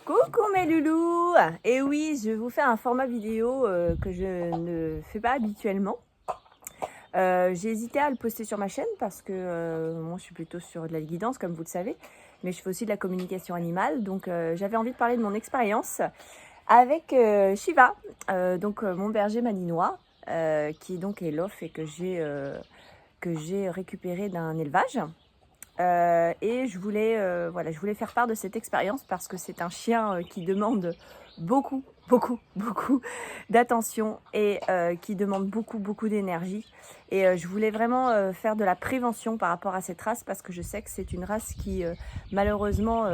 Coucou mes loulous. Et oui, je vous fais un format vidéo que je ne fais pas habituellement. J'ai hésité à le poster sur ma chaîne parce que moi je suis plutôt sur de la guidance comme vous le savez, mais je fais aussi de la communication animale, donc j'avais envie de parler de mon expérience avec Shiva, mon berger malinois, qui donc est l'off et que j'ai récupéré d'un élevage. Et je voulais faire part de cette expérience parce que c'est un chien qui demande beaucoup d'attention et qui demande beaucoup d'énergie. Et je voulais vraiment faire de la prévention par rapport à cette race parce que je sais que c'est une race qui malheureusement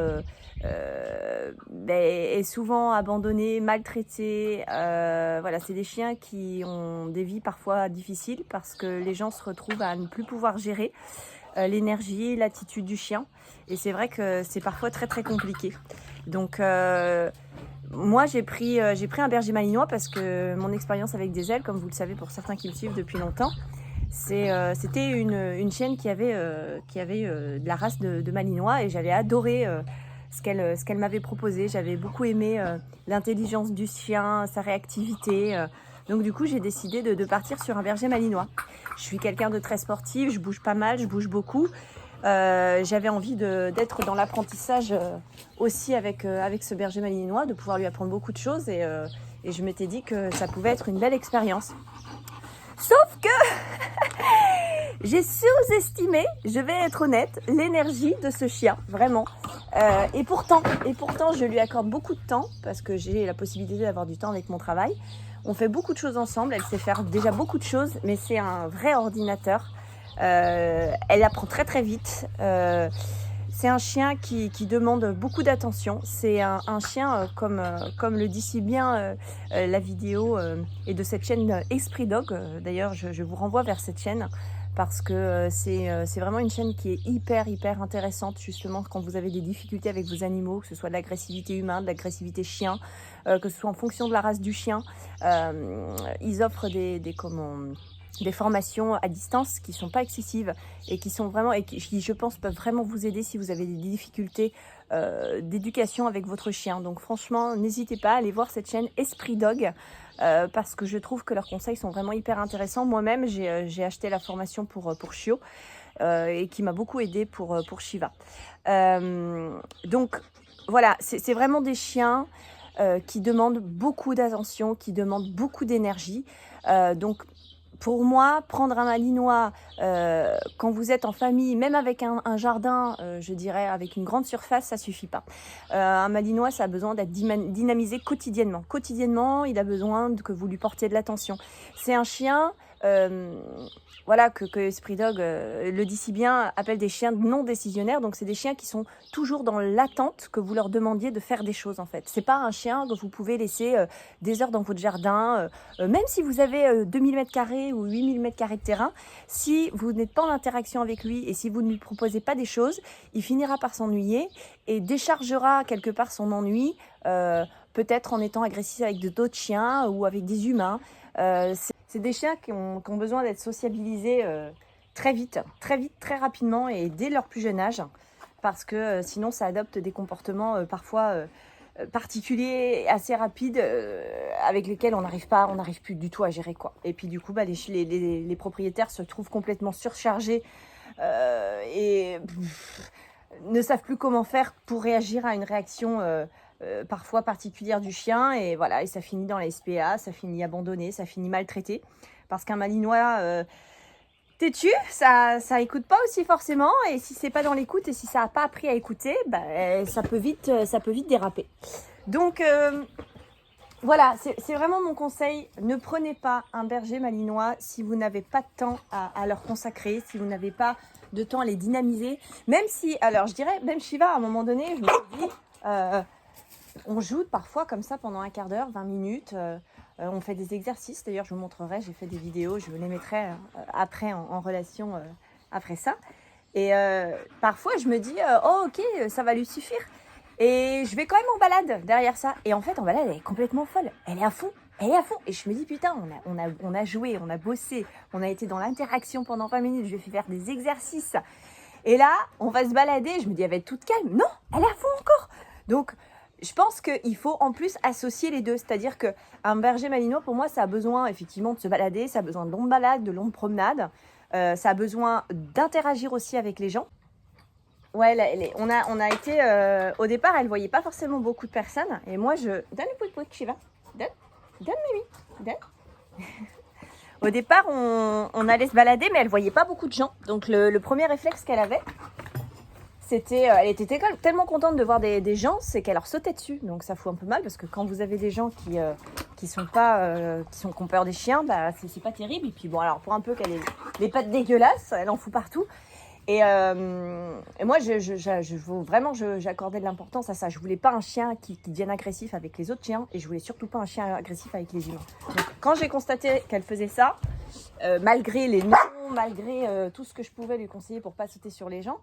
est souvent abandonnée, maltraitée. Voilà, c'est des chiens qui ont des vies parfois difficiles parce que les gens se retrouvent à ne plus pouvoir gérer l'énergie, l'attitude du chien. Et c'est vrai que c'est parfois très compliqué. Donc moi j'ai pris un berger malinois parce que mon expérience avec des ailes, comme vous le savez pour certains qui me suivent depuis longtemps, c'était une chienne qui avait de la race de malinois et j'avais adoré ce qu'elle m'avait proposé. J'avais beaucoup aimé l'intelligence du chien, sa réactivité. Donc du coup j'ai décidé de partir sur un berger malinois. Je suis quelqu'un de très sportif, je bouge pas mal, je bouge beaucoup. J'avais envie d'être dans l'apprentissage aussi avec ce berger malinois, de pouvoir lui apprendre beaucoup de choses et je m'étais dit que ça pouvait être une belle expérience. Sauf que j'ai sous-estimé, je vais être honnête, l'énergie de ce chien, vraiment. Et pourtant, je lui accorde beaucoup de temps parce que j'ai la possibilité d'avoir du temps avec mon travail. On fait beaucoup de choses ensemble, elle sait faire déjà beaucoup de choses, mais c'est un vrai ordinateur. Elle apprend très vite. C'est un chien qui demande beaucoup d'attention. C'est un chien, comme le dit si bien la vidéo et de cette chaîne Esprit Dog. D'ailleurs, je vous renvoie vers cette chaîne parce que c'est vraiment une chaîne qui est hyper intéressante, justement, quand vous avez des difficultés avec vos animaux, que ce soit de l'agressivité humaine, de l'agressivité chien, que ce soit en fonction de la race du chien. Ils offrent des formations à distance qui sont pas excessives et qui sont vraiment, et qui je pense peuvent vraiment vous aider si vous avez des difficultés d'éducation avec votre chien. Donc franchement, n'hésitez pas à aller voir cette chaîne Esprit Dog parce que je trouve que leurs conseils sont vraiment hyper intéressants. Moi-même, j'ai acheté la formation pour Chio et qui m'a beaucoup aidé pour Shiva. Donc voilà, c'est vraiment des chiens qui demandent beaucoup d'attention, qui demandent beaucoup d'énergie. Donc pour moi, prendre un malinois quand vous êtes en famille, même avec un jardin, je dirais, avec une grande surface, ça suffit pas. Un malinois, ça a besoin d'être dynamisé quotidiennement. Quotidiennement, il a besoin que vous lui portiez de l'attention. C'est un chien... voilà que Esprit Dog le dit si bien, appelle des chiens non décisionnaires. Donc c'est des chiens qui sont toujours dans l'attente que vous leur demandiez de faire des choses en fait. C'est pas un chien que vous pouvez laisser des heures dans votre jardin, même si vous avez 2000 m² ou 8000 m² de terrain. Si vous n'êtes pas en interaction avec lui et si vous ne lui proposez pas des choses, il finira par s'ennuyer et déchargera quelque part son ennui, peut-être en étant agressif avec d'autres chiens ou avec des humains. C'est des chiens qui ont besoin d'être sociabilisés très vite, très rapidement et dès leur plus jeune âge, parce que sinon ça adopte des comportements parfois particuliers, assez rapides, avec lesquels on n'arrive plus du tout à gérer quoi. Et puis du coup, les propriétaires se trouvent complètement surchargés et ne savent plus comment faire pour réagir à une réaction parfois particulière du chien, et voilà, et ça finit dans la SPA, ça finit abandonné, ça finit maltraité, parce qu'un malinois têtu, ça écoute pas aussi forcément, et si c'est pas dans l'écoute et si ça a pas appris à écouter, ça peut vite déraper. Donc voilà, c'est vraiment mon conseil. Ne prenez pas un berger malinois si vous n'avez pas de temps à leur consacrer, si vous n'avez pas de temps à les dynamiser. Même si, alors je dirais, même Shiva, à un moment donné, je me suis dit, on joue parfois comme ça pendant un quart d'heure, 20 minutes. On fait des exercices. D'ailleurs, je vous montrerai, j'ai fait des vidéos, je les mettrai après en relation après ça. Et parfois, je me dis, oh ok, ça va lui suffire. Et je vais quand même en balade derrière ça. Et en fait, en balade, elle est complètement folle. Elle est à fond. Et je me dis, putain, on a joué, on a bossé, on a été dans l'interaction pendant 20 minutes. Je vais faire des exercices. Et là, on va se balader. Je me dis, elle va être toute calme. Non, elle est à fond encore. Donc, Je pense qu'il faut en plus associer les deux. C'est-à-dire qu'un berger malinois, pour moi, ça a besoin effectivement de se balader, ça a besoin de longues balades, de longues promenades. Ça a besoin d'interagir aussi avec les gens. Ouais, on a été... au départ, elle ne voyait pas forcément beaucoup de personnes. Et moi, je... Donne le pouic-pouic, Shiva. Donne, Mimi. Donne. Au départ, on allait se balader, mais elle ne voyait pas beaucoup de gens. Donc, le premier réflexe qu'elle avait, elle était tellement contente de voir des gens, c'est qu'elle leur sautait dessus. Donc ça fout un peu mal parce que quand vous avez des gens qui ont peur des chiens, bah c'est pas terrible. Et puis bon, alors pour un peu qu'elle ait les pattes dégueulasses, elle en fout partout. Et moi, j'accordais de l'importance à ça. Je voulais pas un chien qui devienne agressif avec les autres chiens, et je voulais surtout pas un chien agressif avec les humains. Donc quand j'ai constaté qu'elle faisait ça, malgré les noms, malgré tout ce que je pouvais lui conseiller pour pas sauter sur les gens,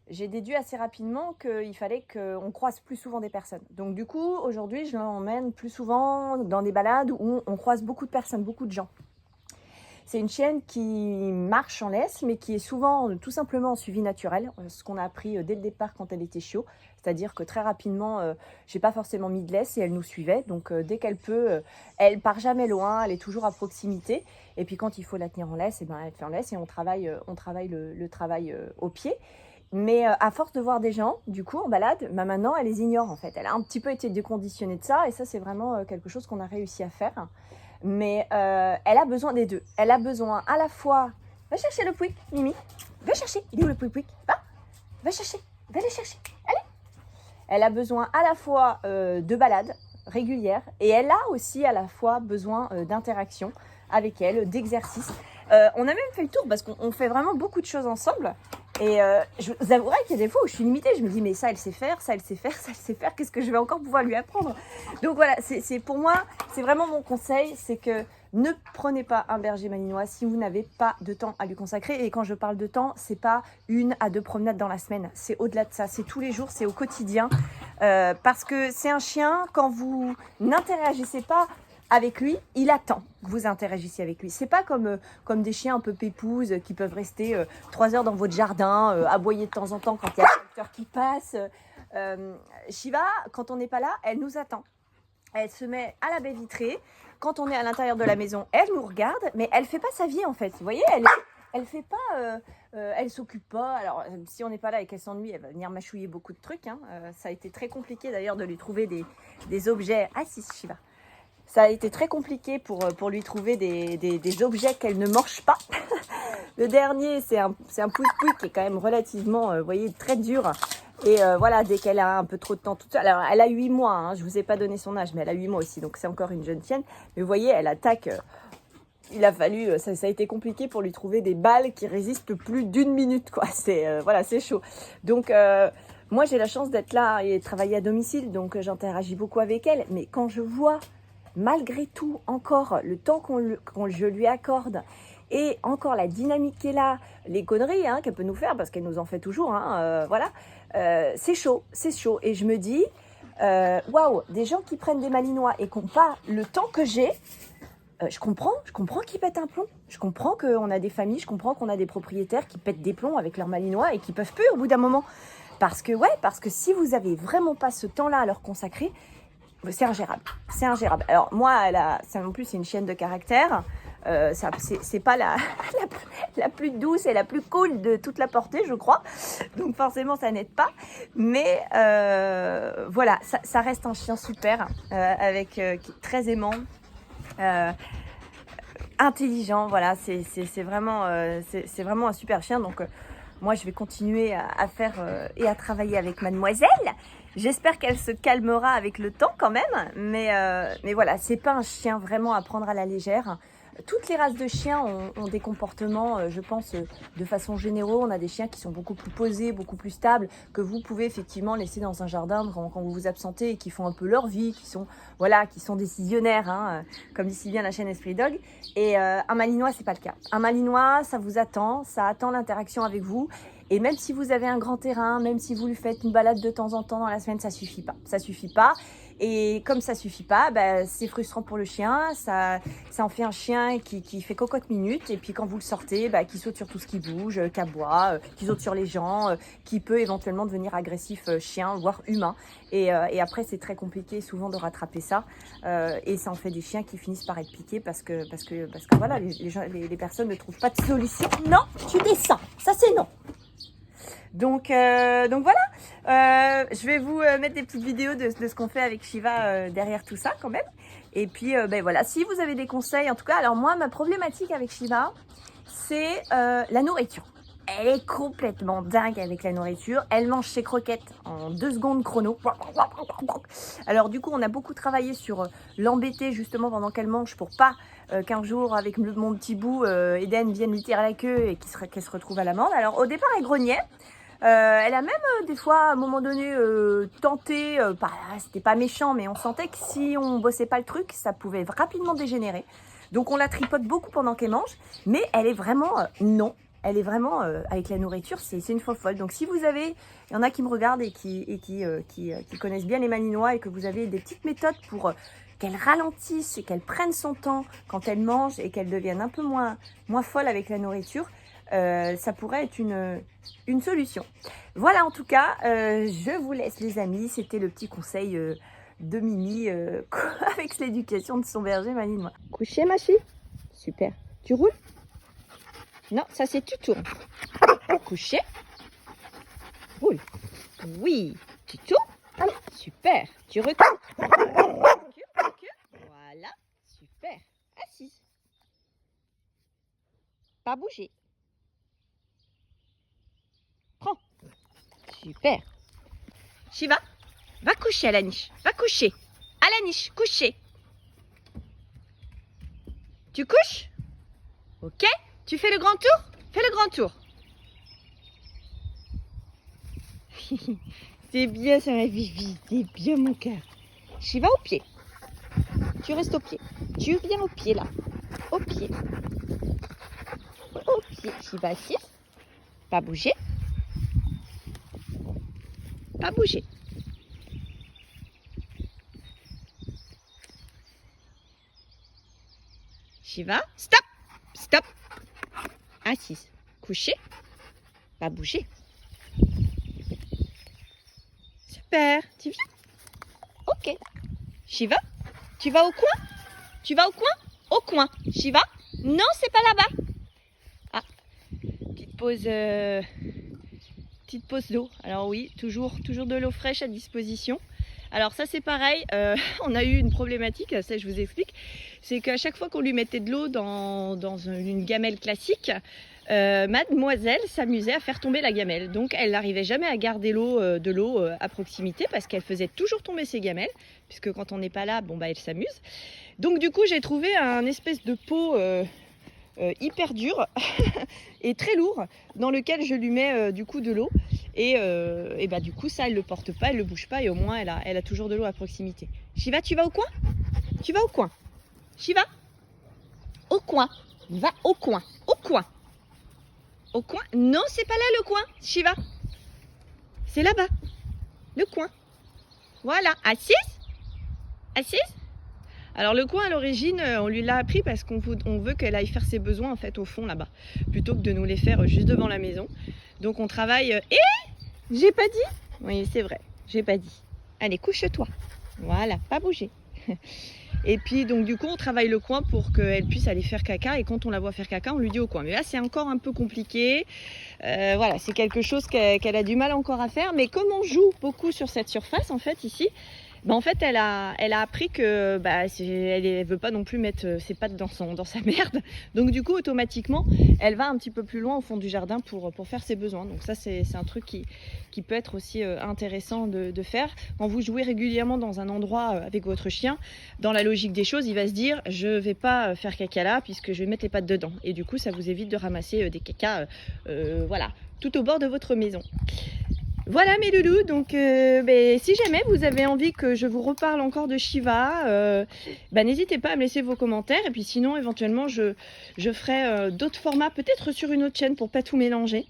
j'ai déduit assez rapidement qu'il fallait qu'on croise plus souvent des personnes. Donc du coup, aujourd'hui, je l'emmène plus souvent dans des balades où on croise beaucoup de personnes, beaucoup de gens. C'est une chienne qui marche en laisse, mais qui est souvent tout simplement en suivi naturel, ce qu'on a appris dès le départ quand elle était chiot. C'est-à-dire que très rapidement, j'ai pas forcément mis de laisse et elle nous suivait. Donc dès qu'elle peut, elle part jamais loin, elle est toujours à proximité. Et puis quand il faut la tenir en laisse, elle fait en laisse et on travaille le travail au pied. Mais à force de voir des gens, du coup, en balade, maintenant, elle les ignore en fait. Elle a un petit peu été déconditionnée de ça et ça, c'est vraiment quelque chose qu'on a réussi à faire. Mais elle a besoin des deux. Elle a besoin à la fois... Va chercher le pouic, Mimi. Va chercher. Il est où le pouic? Va chercher. Va les chercher. Allez. Elle a besoin à la fois de balades régulières et elle a aussi à la fois besoin d'interaction avec elle, d'exercice. On a même fait le tour parce qu'on fait vraiment beaucoup de choses ensemble. Et je vous avouerai qu'il y a des fois où je suis limitée. Je me dis, mais ça, elle sait faire, ça, elle sait faire, ça, elle sait faire. Qu'est-ce que je vais encore pouvoir lui apprendre? Donc voilà, c'est pour moi, c'est vraiment mon conseil. C'est que ne prenez pas un berger malinois si vous n'avez pas de temps à lui consacrer. Et quand je parle de temps, c'est pas 1 à 2 promenades dans la semaine. C'est au-delà de ça. C'est tous les jours, c'est au quotidien. Parce que c'est un chien, quand vous n'interagissez pas avec lui, il attend que vous interagissiez avec lui. C'est pas comme des chiens un peu pépouses qui peuvent rester 3 heures dans votre jardin, aboyer de temps en temps quand il y a le tracteur qui passe. Shiva, quand on n'est pas là, elle nous attend. Elle se met à la baie vitrée. Quand on est à l'intérieur de la maison, elle nous regarde, mais elle fait pas sa vie en fait. Vous voyez, elle fait pas, elle s'occupe pas. Alors si on n'est pas là et qu'elle s'ennuie, elle va venir mâchouiller beaucoup de trucs. Ça a été très compliqué d'ailleurs de lui trouver des objets. Ah si, Shiva. Ça a été très compliqué pour lui trouver des objets qu'elle ne mange pas. Le dernier, c'est un pouic-pouic qui est quand même relativement, vous voyez, très dur. Et voilà, dès qu'elle a un peu trop de temps toute seule. Alors, elle a 8 mois, je ne vous ai pas donné son âge, mais elle a 8 mois aussi. Donc, c'est encore une jeune chienne. Mais vous voyez, elle attaque. Il a fallu, ça a été compliqué pour lui trouver des balles qui résistent plus d'1 minute, quoi. Voilà, c'est chaud. Donc, moi, j'ai la chance d'être là et de travailler à domicile. Donc, j'interagis beaucoup avec elle. Mais quand je vois... malgré tout, encore le temps je lui accorde et encore la dynamique qu'elle a, les conneries qu'elle peut nous faire, parce qu'elle nous en fait toujours, voilà, c'est chaud. Et je me dis, waouh, des gens qui prennent des malinois et qui n'ont pas le temps que j'ai, je comprends qu'ils pètent un plomb. Je comprends qu'on a des familles, je comprends qu'on a des propriétaires qui pètent des plombs avec leurs malinois et qui peuvent plus au bout d'un moment. Parce que si vous avez vraiment pas ce temps-là à leur consacrer, c'est ingérable. Alors moi, en plus, c'est une chienne de caractère. C'est pas la plus douce et la plus cool de toute la portée, je crois. Donc forcément, ça n'aide pas. Mais voilà, ça reste un chien super, qui est très aimant, intelligent. Voilà, c'est vraiment un super chien. Donc moi, je vais continuer à faire et à travailler avec mademoiselle. J'espère qu'elle se calmera avec le temps quand même. Mais voilà, c'est pas un chien vraiment à prendre à la légère. Toutes les races de chiens ont des comportements, je pense, de façon générale. On a des chiens qui sont beaucoup plus posés, beaucoup plus stables, que vous pouvez effectivement laisser dans un jardin quand vous vous absentez et qui font un peu leur vie, qui sont décisionnaires, comme dit si bien la chaîne Esprit Dog. Et un malinois, c'est pas le cas. Un malinois, ça vous attend, ça attend l'interaction avec vous. Et même si vous avez un grand terrain, même si vous lui faites une balade de temps en temps dans la semaine, ça suffit pas. Et comme ça suffit pas, bah, c'est frustrant pour le chien, ça en fait un chien qui fait cocotte minute, et puis quand vous le sortez, bah, qui saute sur tout ce qui bouge, qui aboie, qui saute sur les gens, qui peut éventuellement devenir agressif chien, voire humain. Et après, c'est très compliqué souvent de rattraper ça. Et ça en fait des chiens qui finissent par être piqués parce que voilà, les personnes ne trouvent pas de solution. Non, tu descends, ça c'est non. Donc voilà, je vais vous mettre des petites vidéos de ce qu'on fait avec Shiva derrière tout ça quand même. Et puis ben voilà, si vous avez des conseils, en tout cas, alors moi ma problématique avec Shiva, c'est la nourriture. Elle est complètement dingue avec la nourriture. Elle mange ses croquettes en 2 secondes chrono. Alors du coup, on a beaucoup travaillé sur l'embêter justement pendant qu'elle mange pour pas qu'un jour, avec mon petit bout, Eden vienne lui tirer la queue et qu'elle se retrouve à l'amende. Alors au départ, elle grognait. Elle a même des fois, à un moment donné, tenté, c'était pas méchant, mais on sentait que si on bossait pas le truc, ça pouvait rapidement dégénérer. Donc on la tripote beaucoup pendant qu'elle mange, mais elle est vraiment non. Elle est vraiment, avec la nourriture, c'est une folle. Donc si vous avez, il y en a qui me regardent et qui connaissent bien les malinois et que vous avez des petites méthodes pour qu'elle ralentisse et qu'elle prenne son temps quand elle mange et qu'elle devienne un peu moins folle avec la nourriture, ça pourrait être une solution. Voilà, en tout cas, je vous laisse les amis. C'était le petit conseil de Mimi avec l'éducation de son berger malinois. Couché ma fille? Super. Tu roules? Non, ça c'est tu tournes. Couché. Roule. Oui. Tu tournes. Allez, super. Tu recules. Recule. Voilà. Super. Assise. Pas bouger. Prends. Super. Shiva, va coucher à la niche. Va coucher. À la niche, coucher. Tu couches? Ok. Tu fais le grand tour? Fais le grand tour. C'est bien ça ma Vivi, c'est bien mon cœur. Shiva au pied. Tu restes au pied. Tu viens au pied là. Au pied. Au pied. Shiva assise. Pas bouger. Pas bouger. Shiva, stop. Stop. Assise. Coucher. Pas bouger. Super. Tu viens? Ok. Shiva, tu vas au coin? Tu vas au coin? Au coin. Shiva? Non, c'est pas là-bas. Ah, petite pause d'eau. Alors oui, toujours de l'eau fraîche à disposition. Alors ça c'est pareil, on a eu une problématique, ça je vous explique, c'est qu'à chaque fois qu'on lui mettait de l'eau dans une gamelle classique, mademoiselle s'amusait à faire tomber la gamelle. Donc elle n'arrivait jamais à garder de l'eau à proximité parce qu'elle faisait toujours tomber ses gamelles, puisque quand on n'est pas là, bon bah elle s'amuse. Donc du coup j'ai trouvé un espèce de pot hyper dur et très lourd dans lequel je lui mets du coup de l'eau. Et bah du coup ça elle le porte pas, elle le bouge pas et au moins elle a toujours de l'eau à proximité. Shiva, tu vas au coin? Tu vas au coin? Shiva? Au coin. Va au coin. Au coin. Au coin? Non, c'est pas là le coin, Shiva. C'est là-bas. Le coin. Voilà. Assise? Assise? Alors le coin à l'origine, on lui l'a appris parce qu'on veut qu'elle aille faire ses besoins en fait au fond là-bas, plutôt que de nous les faire juste devant la maison. Donc on travaille... j'ai pas dit? Oui, c'est vrai, j'ai pas dit. Allez, couche-toi. Voilà, pas bouger. Et puis donc du coup on travaille le coin pour qu'elle puisse aller faire caca, et quand on la voit faire caca on lui dit au coin. Mais là c'est encore un peu compliqué. Voilà, c'est quelque chose qu'elle a du mal encore à faire. Mais comme on joue beaucoup sur cette surface en fait ici, bah en fait elle a appris que bah, elle veut pas non plus mettre ses pattes dans sa merde. Donc du coup automatiquement elle va un petit peu plus loin au fond du jardin pour faire ses besoins. Donc ça c'est un truc qui peut être aussi intéressant de faire. Quand vous jouez régulièrement dans un endroit avec votre chien, dans la logique des choses il va se dire je vais pas faire caca là puisque je vais mettre les pattes dedans. Et du coup ça vous évite de ramasser des cacas voilà, tout au bord de votre maison. Voilà mes loulous, donc si jamais vous avez envie que je vous reparle encore de Shiva, n'hésitez pas à me laisser vos commentaires. Et puis sinon éventuellement je ferai d'autres formats, peut-être sur une autre chaîne pour pas tout mélanger.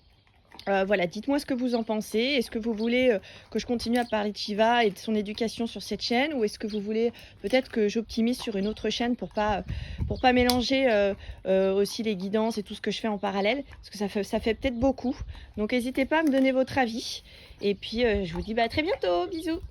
Voilà, dites-moi ce que vous en pensez. Est-ce que vous voulez, que je continue à parler de Shiva et de son éducation sur cette chaîne? Ou est-ce que vous voulez peut-être que j'optimise sur une autre chaîne pour pas mélanger, aussi les guidances et tout ce que je fais en parallèle? Parce que ça fait peut-être beaucoup. Donc n'hésitez pas à me donner votre avis et puis, je vous dis, bah, à très bientôt. Bisous.